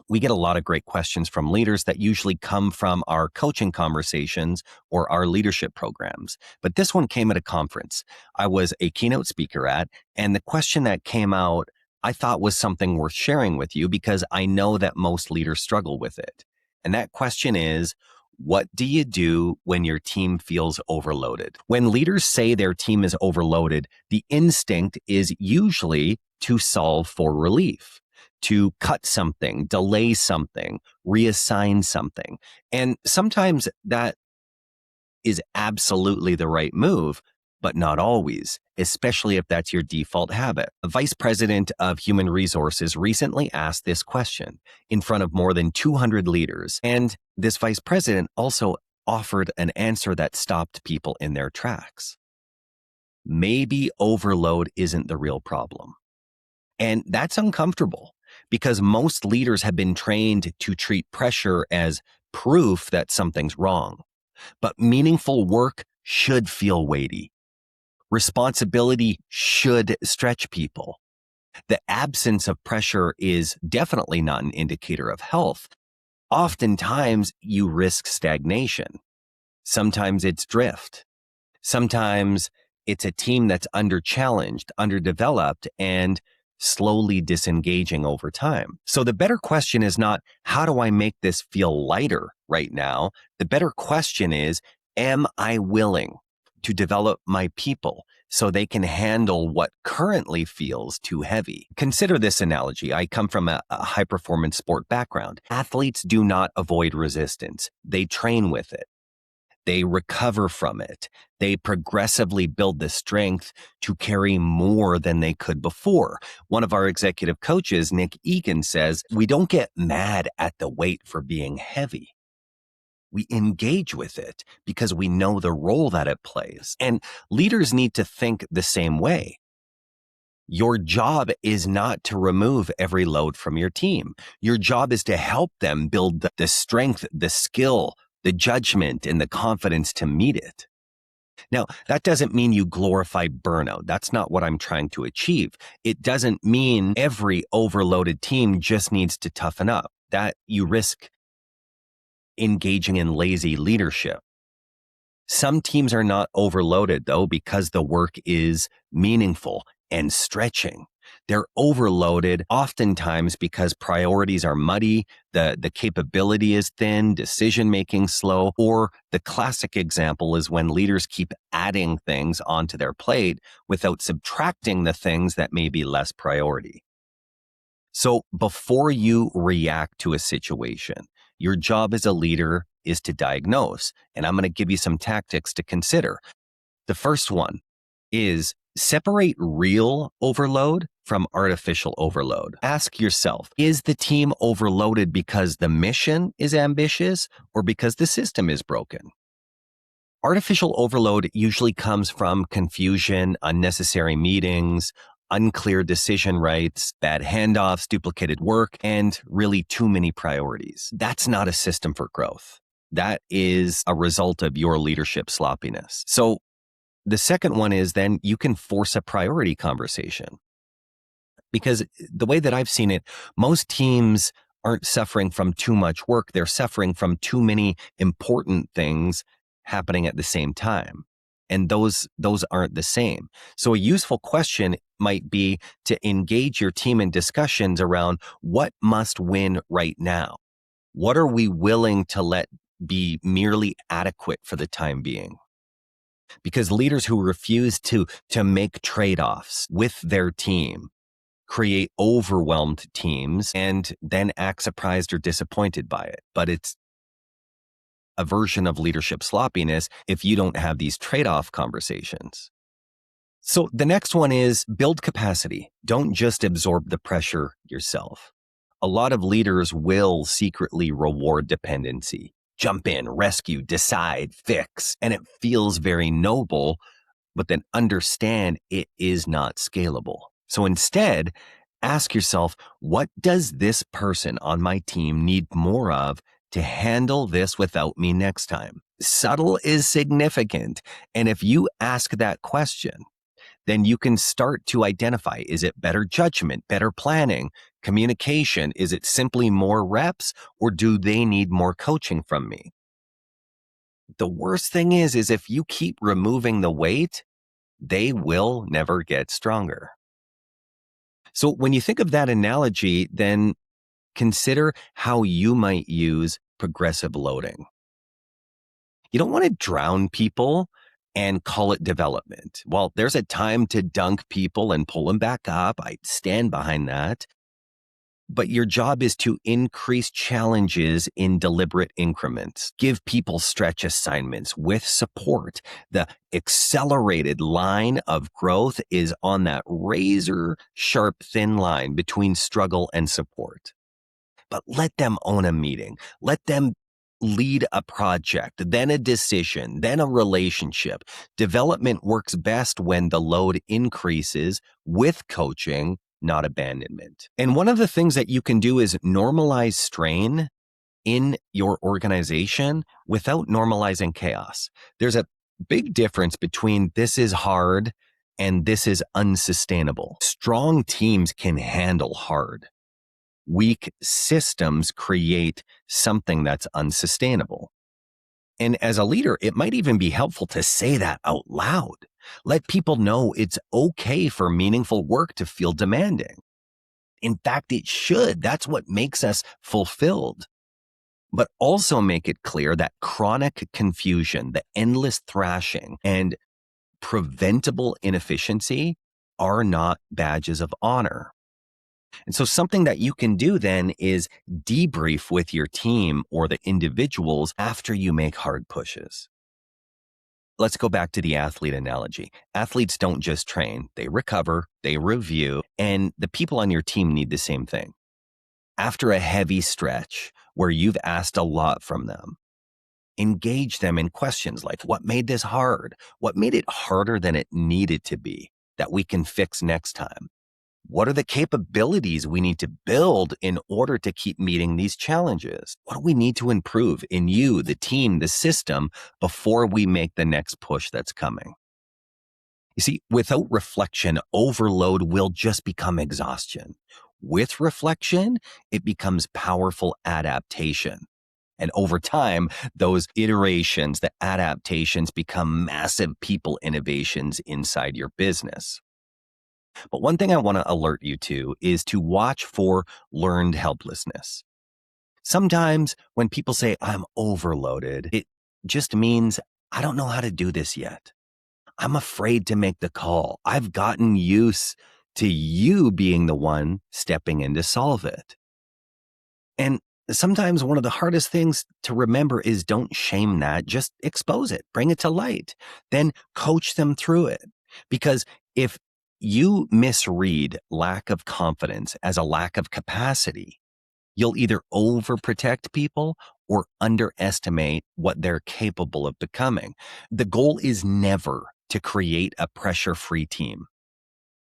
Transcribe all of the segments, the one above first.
We get a lot of great questions from leaders that usually come from our coaching conversations or our leadership programs. But this one came at a conference I was a keynote speaker at, and the question that came out I thought was something worth sharing with you because I know that most leaders struggle with it. And that question is, what do you do when your team feels overloaded? When leaders say their team is overloaded, the instinct is usually to solve for relief, to cut something, delay something, reassign something. And sometimes that is absolutely the right move, but not always, especially if that's your default habit. A vice president of human resources recently asked this question in front of more than 200 leaders. And this vice president also offered an answer that stopped people in their tracks. Maybe overload isn't the real problem. And that's uncomfortable because most leaders have been trained to treat pressure as proof that something's wrong. But meaningful work should feel weighty. Responsibility should stretch people. The absence of pressure is definitely not an indicator of health. Oftentimes, you risk stagnation. Sometimes it's drift. Sometimes it's a team that's under-challenged, underdeveloped, and slowly disengaging over time. So the better question is not, how do I make this feel lighter right now? The better question is, am I willing to develop my people so they can handle what currently feels too heavy? Consider this analogy. I come from a high-performance sport background. Athletes do not avoid resistance. They train with it. They recover from it. They progressively build the strength to carry more than they could before. One of our executive coaches, Nick Egan, says, we don't get mad at the weight for being heavy. We engage with it because we know the role that it plays. And leaders need to think the same way. Your job is not to remove every load from your team. Your job is to help them build the strength, the skill, the judgment, and the confidence to meet it. Now, that doesn't mean you glorify burnout. That's not what I'm trying to achieve. It doesn't mean every overloaded team just needs to toughen up. That you risk engaging in lazy leadership. Some teams are not overloaded, though, because the work is meaningful and stretching. They're overloaded oftentimes because priorities are muddy, the capability is thin, decision-making slow, or the classic example is when leaders keep adding things onto their plate without subtracting the things that may be less priority. So before you react to a situation, your job as a leader is to diagnose, and I'm going to give you some tactics to consider. The first one is separate real overload from artificial overload. Ask yourself, is the team overloaded because the mission is ambitious or because the system is broken? Artificial overload usually comes from confusion, unnecessary meetings, unclear decision rights, bad handoffs, duplicated work, and really too many priorities. That's not a system for growth. That is a result of your leadership sloppiness. So the second one is then you can force a priority conversation. Because the way that I've seen it, most teams aren't suffering from too much work. They're suffering from too many important things happening at the same time. And those aren't the same. So a useful question might be to engage your team in discussions around what must win right now. What are we willing to let be merely adequate for the time being? Because leaders who refuse to make trade-offs with their team create overwhelmed teams and then act surprised or disappointed by it. But it's a version of leadership sloppiness if you don't have these trade-off conversations. So the next one is build capacity. Don't just absorb the pressure yourself. A lot of leaders will secretly reward dependency. Jump in, rescue, decide, fix, and it feels very noble, but then understand it is not scalable. So instead, ask yourself, what does this person on my team need more of to handle this without me next time? Subtle is significant. And if you ask that question, then you can start to identify, is it better judgment, better planning, communication? Is it simply more reps, or do they need more coaching from me? The worst thing is if you keep removing the weight, they will never get stronger. So when you think of that analogy, then consider how you might use progressive loading. You don't want to drown people and call it development. Well, there's a time to dunk people and pull them back up. I stand behind that. But your job is to increase challenges in deliberate increments. Give people stretch assignments with support. The accelerated line of growth is on that razor sharp thin line between struggle and support. But let them own a meeting. Let them lead a project, then a decision, then a relationship. Development works best when the load increases with coaching, not abandonment. And one of the things that you can do is normalize strain in your organization without normalizing chaos. There's a big difference between this is hard and this is unsustainable. Strong teams can handle hard. Weak systems create something that's unsustainable. And as a leader, it might even be helpful to say that out loud. Let people know it's okay for meaningful work to feel demanding. In fact, it should. That's what makes us fulfilled. But also make it clear that chronic confusion, the endless thrashing, and preventable inefficiency are not badges of honor. And so something that you can do then is debrief with your team or the individuals after you make hard pushes. Let's go back to the athlete analogy. Athletes don't just train, they recover, they review, and the people on your team need the same thing. After a heavy stretch where you've asked a lot from them, engage them in questions like, what made this hard? What made it harder than it needed to be that we can fix next time? What are the capabilities we need to build in order to keep meeting these challenges? What do we need to improve in you, the team, the system before we make the next push that's coming? You see, without reflection, overload will just become exhaustion. With reflection, it becomes powerful adaptation. And over time, those iterations, the adaptations become massive people innovations inside your business. But one thing I want to alert you to is to watch for learned helplessness. Sometimes when people say, I'm overloaded, it just means I don't know how to do this yet. I'm afraid to make the call. I've gotten used to you being the one stepping in to solve it. And sometimes one of the hardest things to remember is don't shame that. Just expose it, bring it to light, then coach them through it. Because if you misread lack of confidence as a lack of capacity, you'll either overprotect people or underestimate what they're capable of becoming. The goal is never to create a pressure-free team.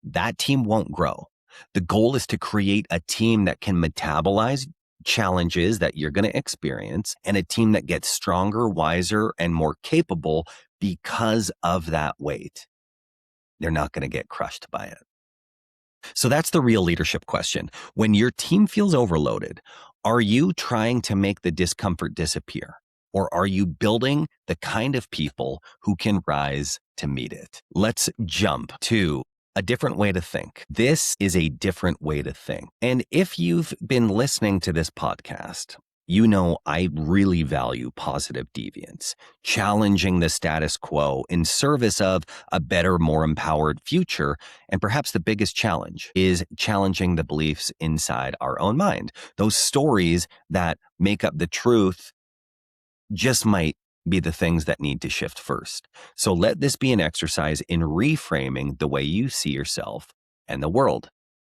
That team won't grow. The goal is to create a team that can metabolize challenges that you're going to experience and a team that gets stronger, wiser, and more capable because of that weight. They're not going to get crushed by it. So that's the real leadership question. When your team feels overloaded, are you trying to make the discomfort disappear? Or are you building the kind of people who can rise to meet it? Let's jump to a different way to think. This is a different way to think. And if you've been listening to this podcast, you know I really value positive deviance, challenging the status quo in service of a better, more empowered future. And perhaps the biggest challenge is challenging the beliefs inside our own mind. Those stories that make up the truth just might be the things that need to shift first. So let this be an exercise in reframing the way you see yourself and the world.